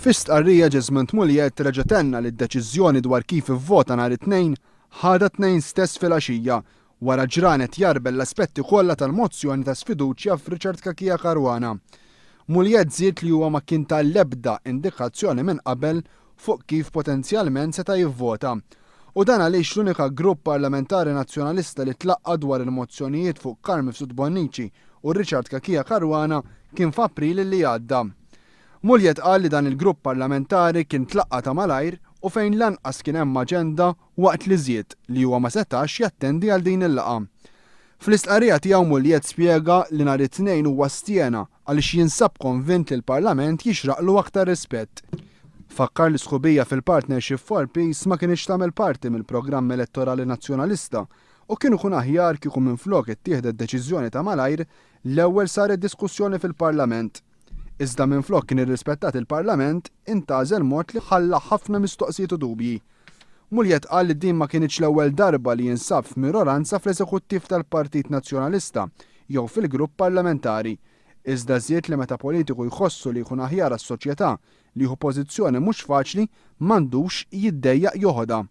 Fi stqarrija Jesmond Mugliett reġa' tenna li d-deċiżjoni dwar kif ivvota nhar it-tnejn ħada tnejn stess filgħaxija wara ġranet jarbel l-aspetti kollha tal-mozzjoni ta' sfiduċja f'Riċard Kakija Karwana. Mugliett żied li huwa ma kien tal-ebda indikazzjoni minn qabel fuq kif potenzjalment seta' jivvota. U dan għaliex l-unika grupp parlamentari nazzjonalista li tlaqqa dwar il-mozzjonijiet fuq Karmi F'Sudbonnici u Riċard Kakija Karwana kien f'April li għadda. Mugliett qal li dan il-grupp parlamentari kien tlaqqa ta' malajr u fejn lanqas kien hemm aġenda waqt li zied li huwa ma setax jattendi għal din il-laqgħa. Fl-istqarrija tiegħu Mugliett spjega li nhar it-tnejn huwa stjena għaliex jinsab konvint li l-Parlament jixraqlu aktar rispett. Fakkar li sħubija fil-Partnership for Peace ma kienx tagħmel parti mill-programm elettorali nazzjonalista u kienu kun aħjar kieku minflok ittieħdet deċiżjoni ta' malajr l-ewwel saret diskussjoni fil-Parlament. Iżda minflok kien irrispettat il-Parlament intażel mod li ħalla ħafna mistoqsijiet u dubji. Mugliett qal li din ma kienx l-ewwel darba li jinsab f'minoranza fl-Eżekuttiv tal-Partit Nazzjonalista jew fil-grupp parlamentari. Iżda żied li meta politiku jħossu li jkun aħjar għas-soċjetà li jieħu pożizzjoni mhux faċli m'għandux jiddejjaq joħodha.